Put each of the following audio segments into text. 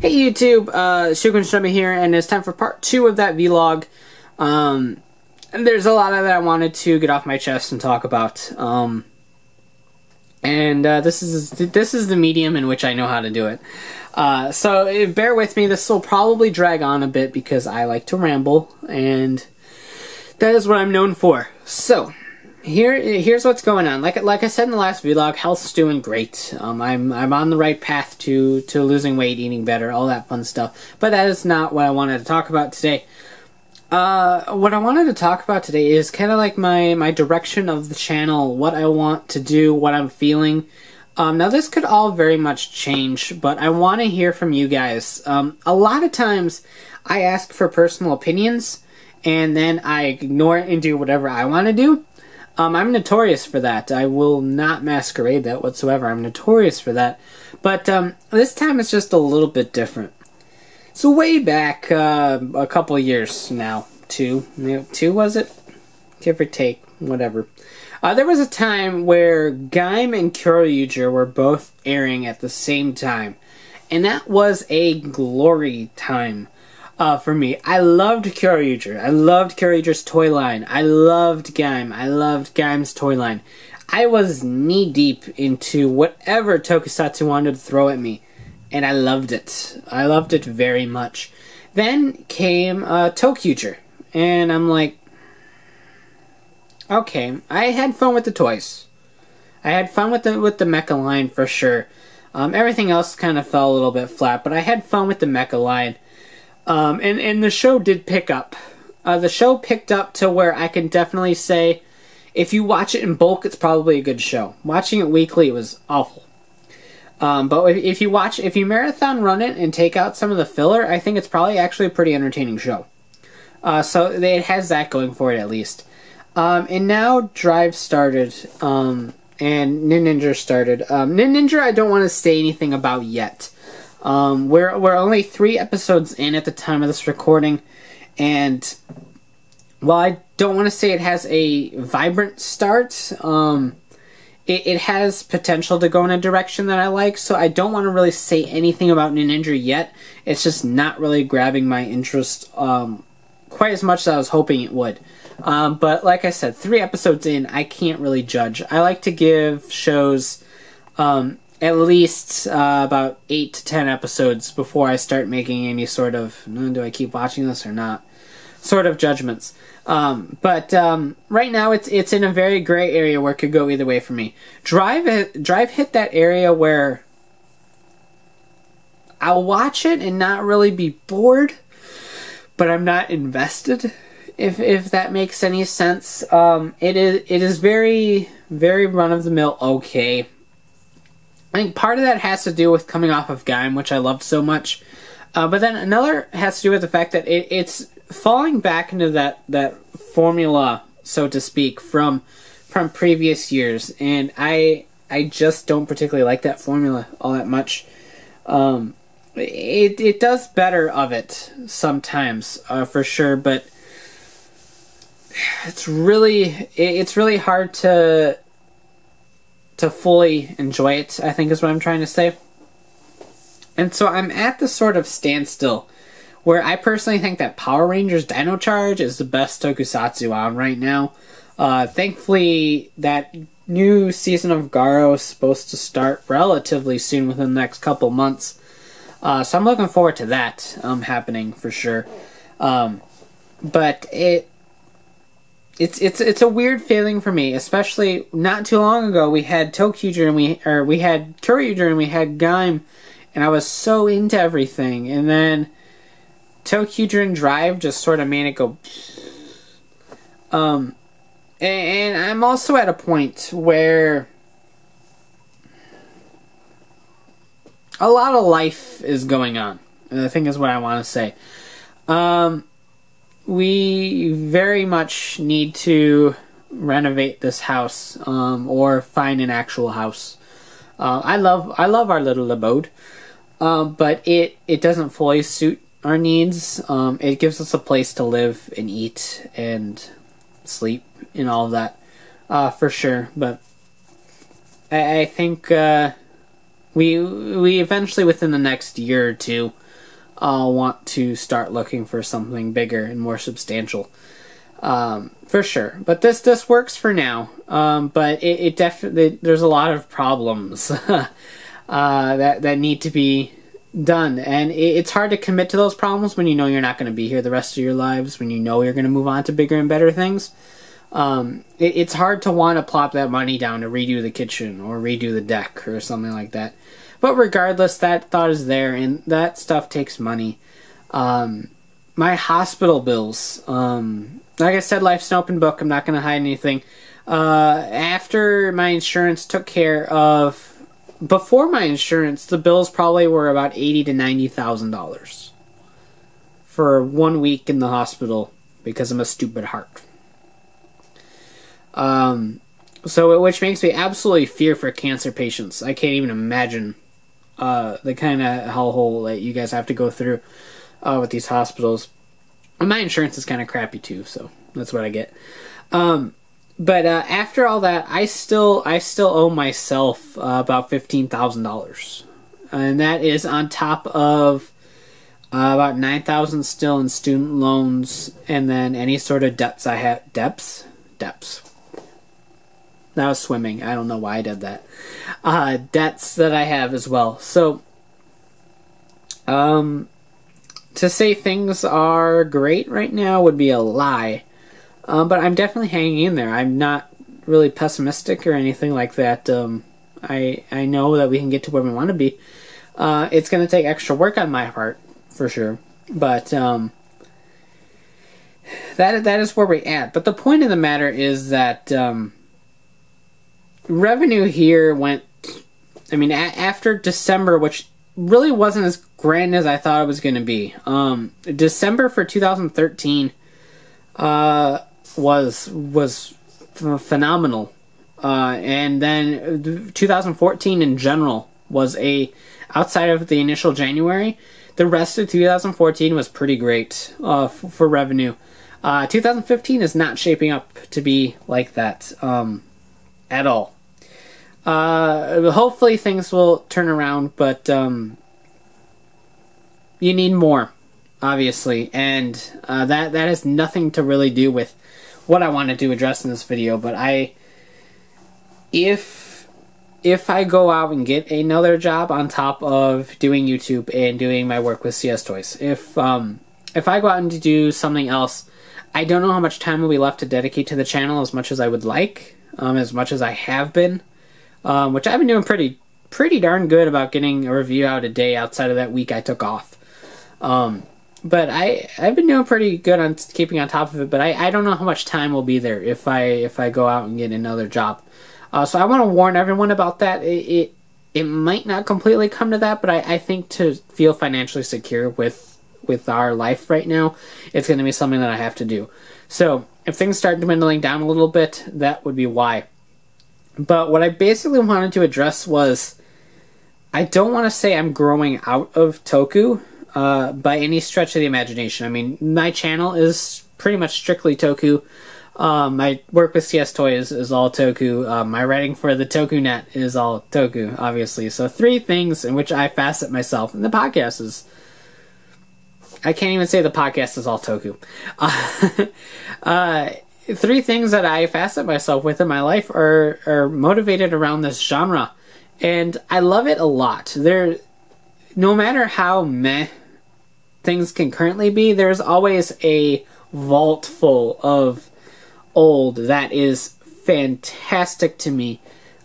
Hey YouTube, Shukun Shubby here, and it's time for part 2 of that vlog. And there's a lot of that I wanted to get off my chest and talk about. This is the medium in which I know how to do it. So bear with me, this will probably drag on a bit because I like to ramble, and that is what I'm known for. So, here's what's going on. Like I said in the last vlog, health's doing great. I'm on the right path to losing weight, eating better, all that fun stuff. But that is not what I wanted to talk about today. What I wanted to talk about today is kind of like my direction of the channel, what I want to do, what I'm feeling. Now this could all very much change, but I want to hear from you guys. A lot of times I ask for personal opinions, and then I ignore it and do whatever I want to do. I'm notorious for that. I will not masquerade that whatsoever. I'm notorious for that. But this time it's just a little bit different. So way back, a couple of years now, two was it? Give or take, whatever. There was a time where Gaim and Kyoryuger were both airing at the same time. And that was a glory time. For me. I loved Kyoryuger. I loved Kyoryuger's toy line. I loved Gaim. I loved Gaim's toy line. I was knee-deep into whatever Tokusatsu wanted to throw at me. And I loved it. I loved it very much. Then came Tokuger. And I'm like, okay, I had fun with the toys. I had fun with the mecha line for sure. Everything else kind of fell a little bit flat, but I had fun with the mecha line. And the show did pick up. The show picked up to where I can definitely say, if you watch it in bulk, it's probably a good show. Watching it weekly, it was awful. But if you marathon run it and take out some of the filler, I think it's probably actually a pretty entertaining show. So it has that going for it at least. And now Drive started, and Ninja started. Ninja I don't want to say anything about yet. We're only 3 episodes in at the time of this recording, and while I don't want to say it has a vibrant start, it has potential to go in a direction that I like, so I don't want to really say anything about Ninja yet. It's just not really grabbing my interest quite as much as I was hoping it would. But like I said, 3 episodes in, I can't really judge. I like to give shows at least about 8 to 10 episodes before I start making any sort of, do I keep watching this or not, sort of judgments. But right now it's in a very gray area where it could go either way for me. Drive hit that area where I'll watch it and not really be bored, but I'm not invested, if that makes any sense. It is very, very run-of-the-mill okay. I think part of that has to do with coming off of Gaim, which I loved so much. But then another has to do with the fact that it's falling back into that formula, so to speak, from previous years. And I just don't particularly like that formula all that much. It does better of it sometimes, for sure, but it's really hard to fully enjoy it, I think is what I'm trying to say. And so I'm at the sort of standstill where I personally think that Power Rangers Dino Charge is the best Tokusatsu on right now. Thankfully, that new season of Garo is supposed to start relatively soon, within the next couple months. So I'm looking forward to that happening for sure. But it's a weird feeling for me, especially not too long ago we had Tokuger and we had Kyoryuger and we had Gaim, and I was so into everything, and then Tokuger and Drive just sort of made it go. And I'm also at a point where a lot of life is going on, I think is what I want to say. We very much need to renovate this house, or find an actual house. I love our little abode, but it doesn't fully suit our needs. It gives us a place to live and eat and sleep and all of that, for sure. But I think we eventually, within the next year or two, I'll want to start looking for something bigger and more substantial. For sure. But this works for now. But it definitely, there's a lot of problems that need to be done. And it's hard to commit to those problems when you know you're not going to be here the rest of your lives, when you know you're going to move on to bigger and better things. It's hard to want to plop that money down to redo the kitchen or redo the deck or something like that. But regardless, that thought is there, and that stuff takes money. My hospital bills, like I said, life's an open book. I'm not going to hide anything. After my insurance took care of, before my insurance, the bills probably were about $80,000 to $90,000 for 1 week in the hospital because of a stupid heart. So which makes me absolutely fear for cancer patients. I can't even imagine the kind of hellhole that you guys have to go through with these hospitals. And my insurance is kind of crappy too, so that's what I get. But after all that, I still owe myself about $15,000, and that is on top of about $9,000 still in student loans, and then any sort of debts I have. Debts. That was swimming. I don't know why I did that. Debts that I have as well. So, to say things are great right now would be a lie. But I'm definitely hanging in there. I'm not really pessimistic or anything like that. I know that we can get to where we want to be. It's going to take extra work on my part, for sure. But that is where we're at. But the point of the matter is that revenue here went, I mean, after December, which really wasn't as grand as I thought it was going to be. December for 2013 was phenomenal. And then 2014 in general was outside of the initial January, the rest of 2014 was pretty great for revenue. 2015 is not shaping up to be like that at all. Hopefully things will turn around, but you need more, obviously, and that has nothing to really do with what I wanted to address in this video. But if I go out and get another job on top of doing YouTube and doing my work with CS Toys, if I go out and do something else, I don't know how much time will be left to dedicate to the channel as much as I would like, as much as I have been, which I've been doing pretty darn good about getting a review out a day outside of that week I took off. But I've been doing pretty good on keeping on top of it, but I don't know how much time will be there if I go out and get another job. So I want to warn everyone about that. It might not completely come to that, but I think to feel financially secure with our life right now, it's going to be something that I have to do. So if things start dwindling down a little bit, that would be why. But what I basically wanted to address was, I don't want to say I'm growing out of Toku by any stretch of the imagination. I mean, my channel is pretty much strictly Toku. My work with CS Toys is all Toku. My writing for the TokuNet is all Toku, obviously. So 3 things in which I facet myself. And the podcast is... I can't even say the podcast is all Toku. 3 things that I facet myself with in my life are motivated around this genre. And I love it a lot. No matter how meh things can currently be, there's always a vault full of old that is fantastic to me.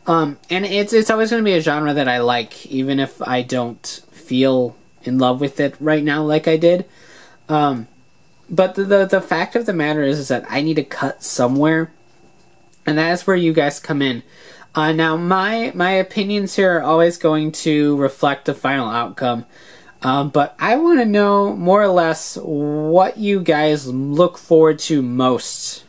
And it's always going to be a genre that I like, even if I don't feel in love with it right now like I did. But the fact of the matter is that I need to cut somewhere, and that is where you guys come in. Now, my opinions here are always going to reflect the final outcome, but I want to know more or less what you guys look forward to most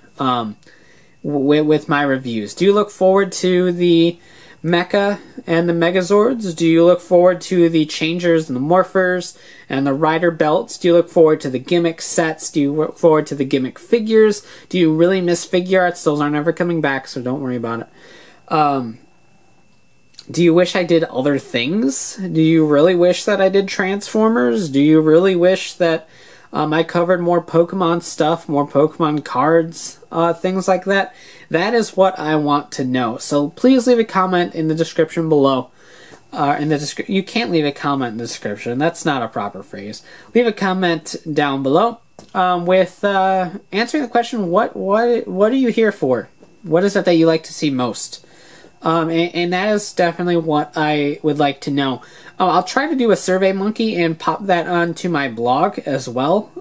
with my reviews. Do you look forward to the Mecha and the Megazords? Do you look forward to the Changers and the Morphers and the Rider Belts? Do you look forward to the gimmick sets? Do you look forward to the gimmick figures? Do you really miss figure arts? Those aren't ever coming back, so don't worry about it. Do you wish I did other things? Do you really wish that I did Transformers? Do you really wish that I covered more Pokemon stuff, more Pokemon cards, things like that? That is what I want to know. So please leave a comment in the description below. You can't leave a comment in the description. That's not a proper phrase. Leave a comment down below with answering the question, what are you here for? What is it that you like to see most? And that is definitely what I would like to know. I'll try to do a Survey Monkey and pop that onto my blog as well,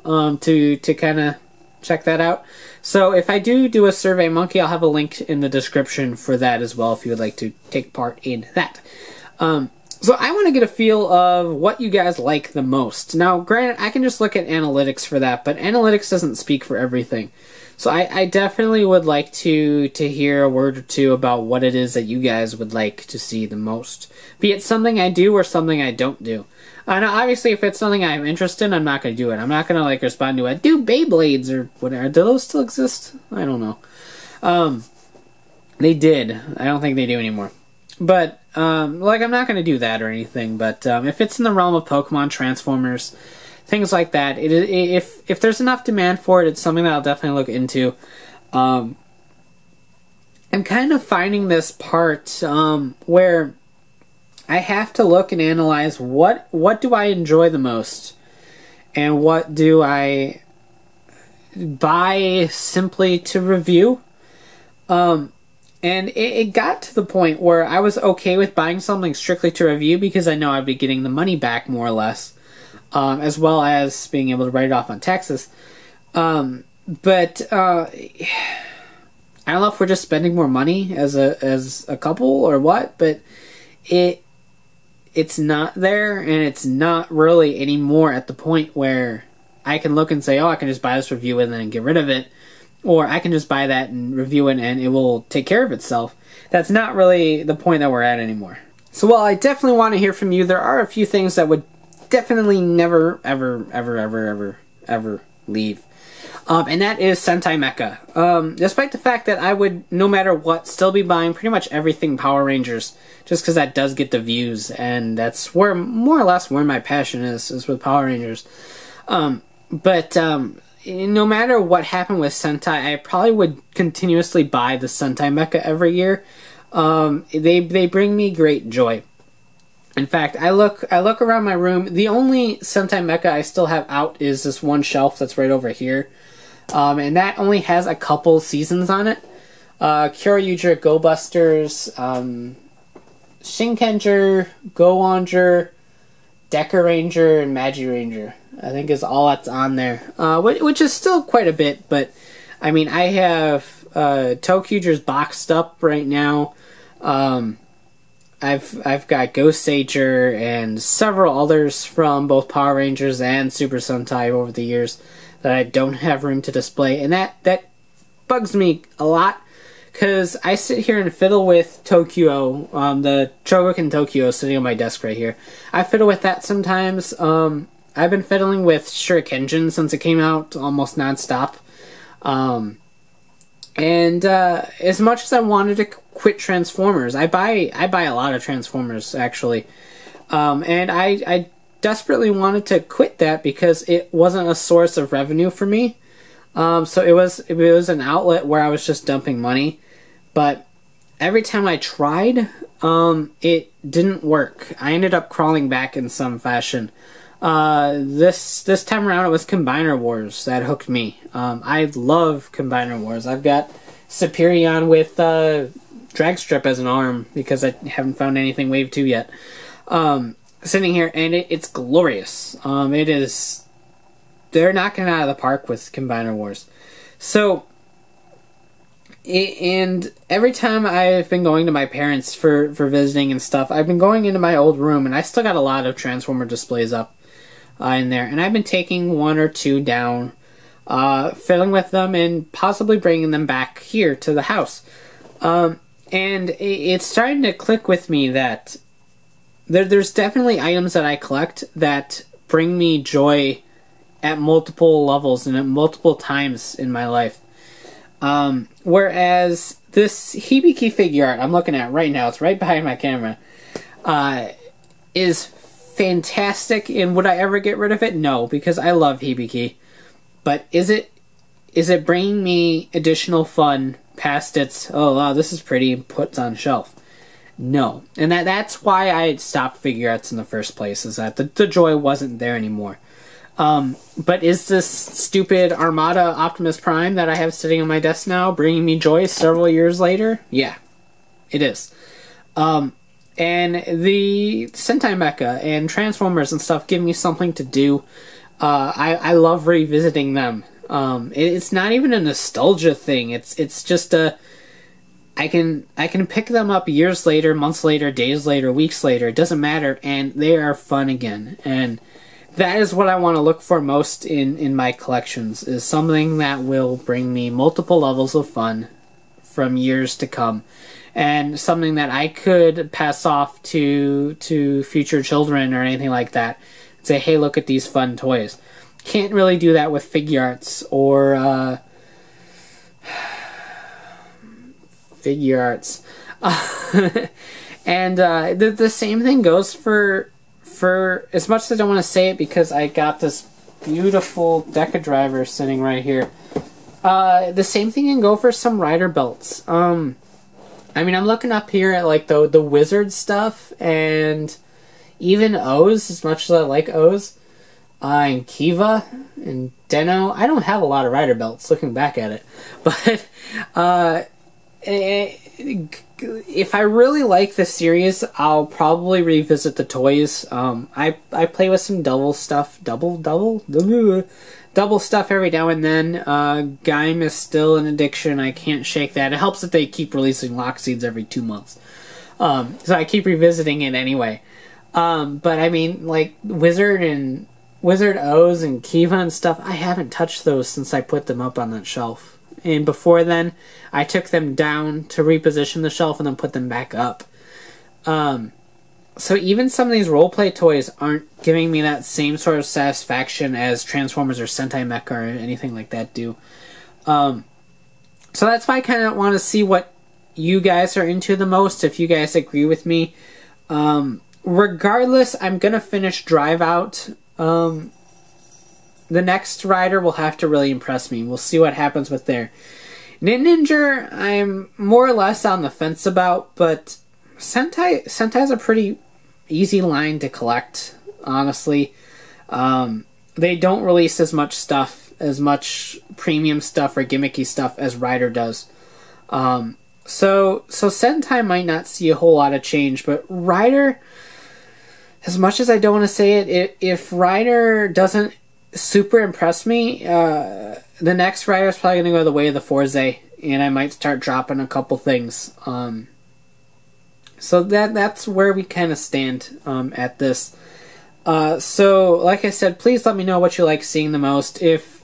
to kind of check that out. So if I do a Survey Monkey, I'll have a link in the description for that as well if you would like to take part in that. So I want to get a feel of what you guys like the most. Now, granted, I can just look at analytics for that, but analytics doesn't speak for everything. So I definitely would like to hear a word or two about what it is that you guys would like to see the most. Be it something I do or something I don't do. Now, obviously, if it's something I'm interested in, I'm not going to do it. I'm not going to, like, respond to it. Do Beyblades or whatever. Do those still exist? I don't know. They did. I don't think they do anymore. But, like, I'm not going to do that or anything. But if it's in the realm of Pokemon, Transformers, things like that, if there's enough demand for it, it's something that I'll definitely look into. I'm kind of finding this part where I have to look and analyze what do I enjoy the most, and what do I buy simply to review. And it got to the point where I was okay with buying something strictly to review because I know I'd be getting the money back more or less. As well as being able to write it off on taxes. But I don't know if we're just spending more money as a couple or what, but it's not there, and it's not really anymore at the point where I can look and say, oh, I can just buy this, review it, and then get rid of it. Or I can just buy that and review it, and it will take care of itself. That's not really the point that we're at anymore. So while I definitely want to hear from you, there are a few things that would definitely never, ever leave. And that is Sentai Mecha. Despite the fact that I would, no matter what, still be buying pretty much everything Power Rangers, just because that does get the views, and that's where, more or less, where my passion is with Power Rangers. But no matter what happened with Sentai, I probably would continuously buy the Sentai Mecha every year. They bring me great joy. In fact, I look around my room. The only Sentai Mecha I still have out is this one shelf that's right over here. And that only has a couple seasons on it. Kyoryuger, Go Busters, Shinkenger, Go Onger, Deca Ranger, and Magi Ranger. I think is all that's on there. Which is still quite a bit, but I mean, I have Tokuger's boxed up right now. I've got Ghost Sager and several others from both Power Rangers and Super Sentai over the years that I don't have room to display, and that bugs me a lot, because I sit here and fiddle with Tokyo, the Chogokin Tokyo sitting on my desk right here. I fiddle with that sometimes. I've been fiddling with Shurikenjin since it came out almost nonstop. And as much as I wanted to quit Transformers, I buy a lot of Transformers, actually. And I desperately wanted to quit that because it wasn't a source of revenue for me. So it was an outlet where I was just dumping money. But every time I tried, it didn't work. I ended up crawling back in some fashion. This time around it was Combiner Wars that hooked me. I love Combiner Wars. I've got Superion with Dragstrip as an arm because I haven't found anything Wave 2 yet. Sitting here, and it's glorious. It is... They're knocking it out of the park with Combiner Wars. So... And every time I've been going to my parents for visiting and stuff, I've been going into my old room, and I still got a lot of Transformer displays up in there. And I've been taking one or two down, fiddling with them, and possibly bringing them back here to the house. And it's starting to click with me that there's definitely items that I collect that bring me joy at multiple levels and at multiple times in my life. Whereas this Hibiki figure art I'm looking at right now, it's right behind my camera, is fantastic. And would I ever get rid of it? No, because I love Hibiki. But is it bringing me additional fun past its, oh wow, this is pretty, and puts on shelf? No. And that's why I stopped figure arts in the first place, is that the joy wasn't there anymore. But is this stupid Armada Optimus Prime that I have sitting on my desk now bringing me joy several years later? Yeah, it is. And the Sentai Mecha and Transformers and stuff give me something to do. I love revisiting them. It's not even a nostalgia thing. It's just I can pick them up years later, months later, days later, weeks later. It doesn't matter, and they are fun again. And that is what I want to look for most in my collections, is something that will bring me multiple levels of fun from years to come, and something that I could pass off to future children or anything like that. Say, hey, look at these fun toys. Can't really do that with figure arts or figure arts. And the same thing goes for as much as I don't want to say it, because I got this beautiful Deca driver sitting right here. The same thing can go for some rider belts. I mean, I'm looking up here at like the wizard stuff, and even O's, as much as I like O's, and Kiva and Deno. I don't have a lot of rider belts looking back at it, but if I really like the series, I'll probably revisit the toys. I play with some double stuff every now and then. Gaim is still an addiction. I can't shake that. It helps that they keep releasing lock seeds every 2 months. So I keep revisiting it anyway. But I mean, like Wizard O's and Kiva and stuff, I haven't touched those since I put them up on that shelf. And before then, I took them down to reposition the shelf and then put them back up. So even some of these roleplay toys aren't giving me that same sort of satisfaction as Transformers or Sentai Mecha or anything like that do. So that's why I kind of want to see what you guys are into the most, if you guys agree with me. Regardless, I'm going to finish Drive Out. The next rider will have to really impress me. We'll see what happens with there. Ninja, I'm more or less on the fence about, but Sentai's a pretty easy line to collect, honestly. They don't release as much stuff, as much premium stuff or gimmicky stuff as Rider does. So Sentai might not see a whole lot of change, but Rider, as much as I don't want to say it, if Rider doesn't super impress me, the next rider is probably going to go the way of the Forze, and I might start dropping a couple things. So that's where we kind of stand at this. So like I said, please let me know what you like seeing the most. If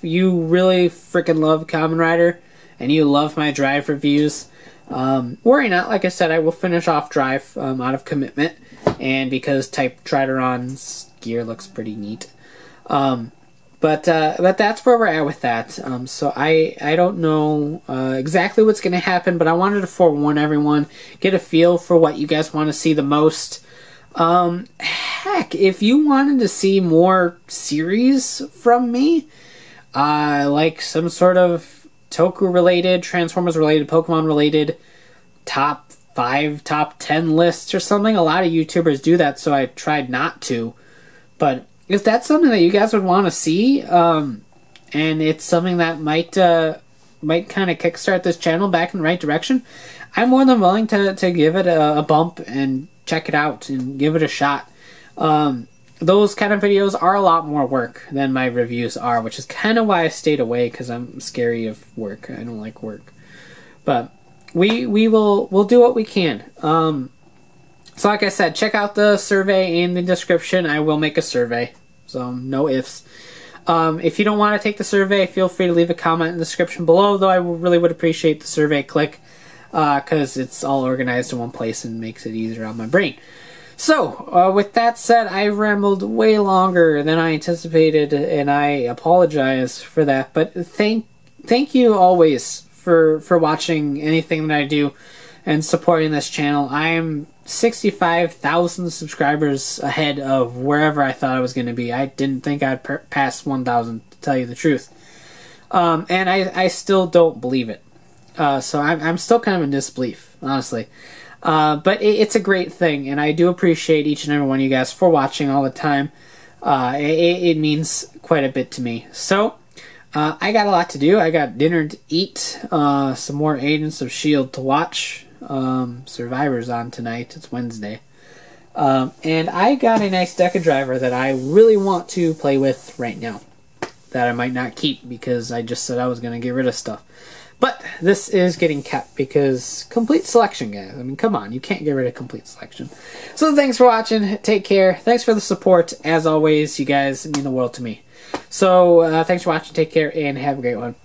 you really freaking love Kamen Rider and you love my Drive reviews, worry not. Like I said, I will finish off Drive out of commitment, and because Type Trideron's gear looks pretty neat. But that's where we're at with that. So I don't know exactly what's going to happen, but I wanted to forewarn everyone, get a feel for what you guys want to see the most. Heck, if you wanted to see more series from me, like some sort of Toku-related, Transformers-related, Pokemon-related top 5, top 10 lists or something, a lot of YouTubers do that, so I tried not to. But if that's something that you guys would want to see, and it's something that might kind of kickstart this channel back in the right direction, I'm more than willing to give it a bump and check it out and give it a shot. Those kind of videos are a lot more work than my reviews are, which is kind of why I stayed away, because I'm scary of work. I don't like work. But we'll do what we can. So like I said, check out the survey in the description. I will make a survey, so no ifs. If you don't want to take the survey, feel free to leave a comment in the description below, though I really would appreciate the survey click, because it's all organized in one place and makes it easier on my brain. So, with that said, I've rambled way longer than I anticipated, and I apologize for that, but thank you always for watching anything that I do and supporting this channel. I am 65,000 subscribers ahead of wherever I thought I was going to be. I didn't think I'd pass 1,000, to tell you the truth. And I still don't believe it. So I'm still kind of in disbelief, honestly. But it's a great thing, and I do appreciate each and every one of you guys for watching all the time. It means quite a bit to me. So, I got a lot to do. I got dinner to eat, some more Agents of S.H.I.E.L.D. to watch. Survivor's on tonight. It's Wednesday. And I got a nice Deca driver that I really want to play with right now. That I might not keep because I just said I was going to get rid of stuff. But this is getting kept because complete selection, guys. I mean, come on. You can't get rid of complete selection. So thanks for watching. Take care. Thanks for the support. As always, you guys mean the world to me. So thanks for watching. Take care and have a great one.